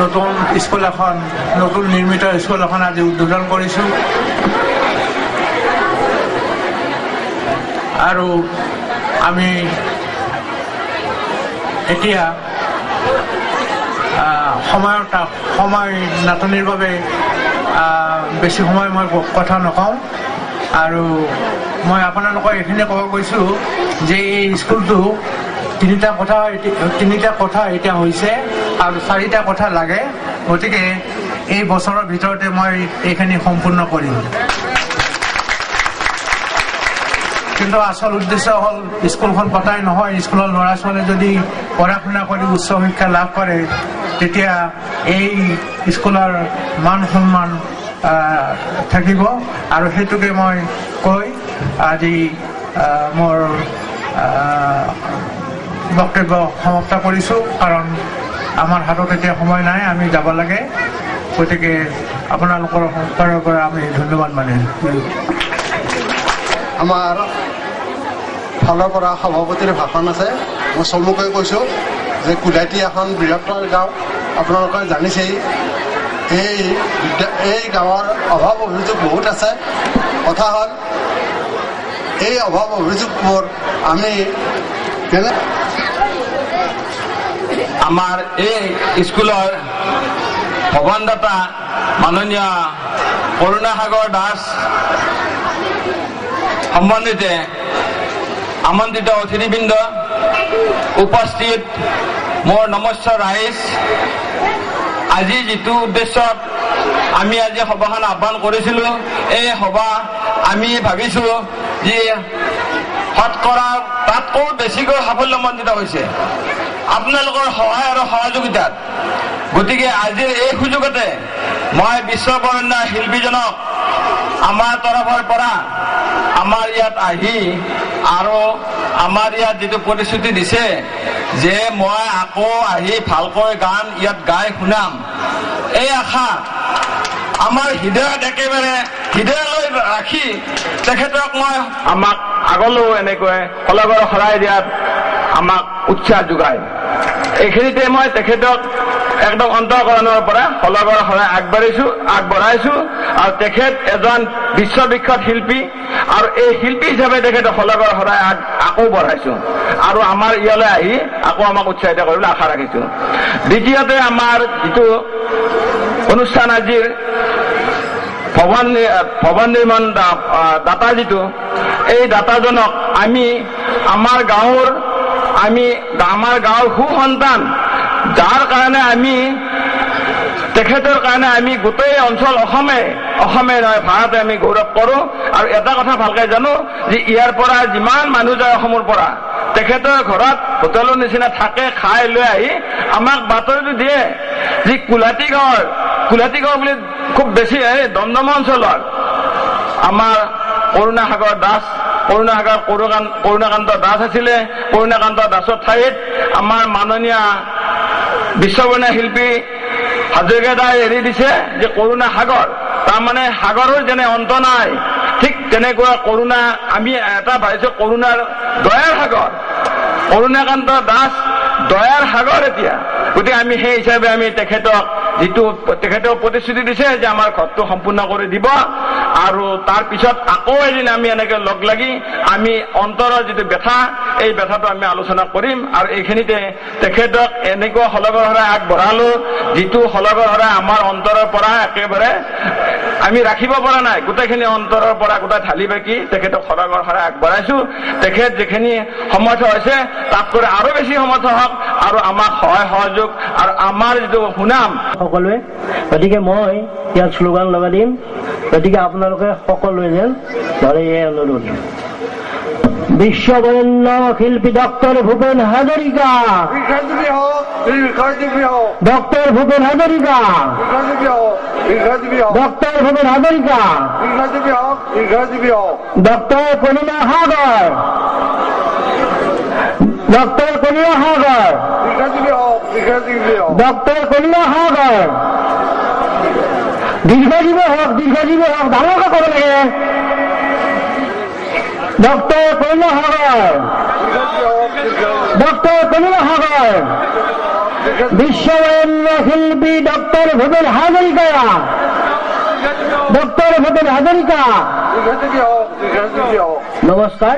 নতুন স্কুল এখন নতুন নিৰ্মিত স্কুল এখন আজি উদ্বোধন কৰিছোঁ আৰু আমি এতিয়া সময় নাটনিৰ বাবে বেছি সময় মই কথা নকওঁ আৰু মই আপোনালোকক এইখিনি ক'ব গৈছোঁ যে এই স্কুলটো তিনিটা কথা এতিয়া হৈছে আৰু 4টা কথা লাগে গতিকে এই বছৰৰ ভিতৰতে মই এইখিনি সম্পূৰ্ণ কৰিম কিন্তু আসল উদ্দেশ্য হ'ল স্কুলখন পতাই নহয় স্কুলৰ ল'ৰা ছোৱালীয়ে যদি পঢ়া শুনা কৰি উচ্চ শিক্ষা লাভ কৰে তেতিয়া এই স্কুলৰ মান সন্মান থাকিব আৰু হেতুকে মই কৈ আজি মোৰ বক্তব্য সমাপ্ত কৰিছোঁ কাৰণ আমাৰ হাতত এতিয়া সময় নাই আমি যাব লাগে গতিকে আপোনালোকৰ ফালৰ পৰা আমি ধন্যবাদ মানিম আমাৰ ফালৰ পৰা সভাপতিৰ ভাষণ আছে মই চমুকৈ কৈছোঁ যে কুলাইটি এখন বৃহত্তৰ গাঁও আপোনালোকে জানিছেই এই গাঁৱৰ অভাৱ অভিযোগ বহুত আছে কথা হ'ল এই অভাৱ অভিযোগবোৰ আমি আমাৰ এই স্কুলৰ ভৱনদাতা মাননীয় কৰুণাসাগৰ দাস সম্বন্ধিতে আমন্ত্ৰিত অতিথিবৃন্দ উপস্থিত মোৰ নমস্য ৰাইজ আজি যিটো উদ্দেশ্যত আমি আজি সভাখন আহ্বান কৰিছিলোঁ এই সভা আমি ভাবিছোঁ যে শতকৰা তাতকৈ বেছিকৈ সাফল্যমণ্ডিত হৈছে আপোনালোকৰ সহায় আৰু সহযোগিতাত গতিকে আজিৰ এই সুযোগতে মই বিশ্ববৰেণ্য শিল্পীজনক আমাৰ তৰফৰ পৰা আমাৰ ইয়াত আহি আৰু আমাৰ ইয়াত যিটো প্ৰতিশ্ৰুতি দিছে যে মই আকৌ আহি ভালকৈ গান ইয়াত গাই শুনাম এই আশা আমাৰ হৃদয়ত একেবাৰে হৃদয়লৈ ৰাখি তেখেতক মই আমাক আগলৈও এনেকৈ কলগৰ শৰাই দিয়াত আমাক উৎসাহ যোগায় এইখিনিতে মই তেখেতক একদম অন্তঃকৰণৰ পৰা কলগৰ শৰাই আগবঢ়াইছোঁ আৰু তেখেত এজন বিশ্ববিখ্যাত শিল্পী আৰু এই শিল্পী হিচাপে তেখেতক কলগৰ শৰাই আকৌ বঢ়াইছোঁ আৰু আমাৰ ইয়ালৈ আহি আকৌ আমাক উৎসাহিত কৰিবলৈ আশা ৰাখিছোঁ দ্বিতীয়তে আমাৰ যিটো অনুষ্ঠান আজিৰ ভৱন নিৰ্মাণ দাতা যিটো এই দাতাজনক আমি আমাৰ গাঁৱৰ সুসন্তান যাৰ কাৰণে আমি তেখেতৰ কাৰণে আমি গোটেই অঞ্চল অসমে নহয় ভাৰতে আমি গৌৰৱ কৰোঁ আৰু এটা কথা ভালকৈ জানো যে ইয়াৰ পৰা যিমান মানুহ যায় অসমৰ পৰা তেখেতৰ ঘৰত হোটেলৰ নিচিনা থাকে খাই লৈ আহি আমাক বাতৰিটো দিয়ে যে কুলাটি গাঁও বুলি খুব বেছি দমদমা অঞ্চলৰ আমাৰ কৰুণাসাগৰ দাস আছিলে কৰুণাকান্ত দাসৰ ঠাইত আমাৰ মাননীয় বিশ্ববৰ্ণীয় শিল্পী হাজৰিকাদাই এৰি দিছে যে কৰুণা সাগৰ তাৰমানে সাগৰৰ যেনে অন্ত নাই ঠিক তেনেকুৱা কৰুণা আমি এটা ভাবিছোঁ কৰুণাৰ দয়াৰ সাগৰ কৰুণাকান্ত দাস দয়াৰ সাগৰ এতিয়া গতিকে আমি সেই হিচাপে আমি তেখেতক তেখেতক প্ৰতিশ্ৰুতি দিছে যে আমাৰ ঘৰটো সম্পূৰ্ণ কৰি দিব আৰু তাৰ পিছত আকৌ এদিন আমি এনেকৈ লগ লাগি আমি অন্তৰৰ যিটো ব্যথা এই ব্যথাটো আমি আলোচনা কৰিম আৰু এইখিনিতে তেখেতক এনেকুৱা হলগৰ শৰাই আগবঢ়ালো যিটো হলগৰ শৰাই আমাৰ অন্তৰৰ পৰা একেবাৰে আমি ৰাখিব পৰা নাই গোটেইখিনি অন্তৰৰ পৰা গোটেই ঢালি বাকি তেখেতক হলগৰ শৰাই আগবঢ়াইছোঁ তেখেত যিখিনি সমৰ্থ হৈছে তাতকৈ আৰু বেছি সমৰ্থ হওক আৰু আমাক সহায় সহযোগ আৰু আমাৰ যিটো সুনাম সকলোৱে গতিকে মই ইয়াত শ্লোগান লগাই দিম গতিকে আপোনালোকে সকলোৱে যেন ধৰে এই অনুৰোধ বিশ্ববৰেণ্য শিল্পী doctor Bhupen Hazarika doctor Bhupen Hazarika doctor Bhupen Hazarika doctor Karuna Sagar doctor Karuna Sagar doctor Karuna Sagar দীৰ্ঘজীৱী হওক ডাঙৰকৈ ক'ব লাগে ডক্টৰ কৰুণা সাগৰ ডক্টৰ কমলা সাগৰ, বিশ্ববৰেণ্য শিল্পী ডক্টৰ ভূপেন হাজৰিকা, ডক্টৰ ভূপেন হাজৰিকা। নমস্কাৰ।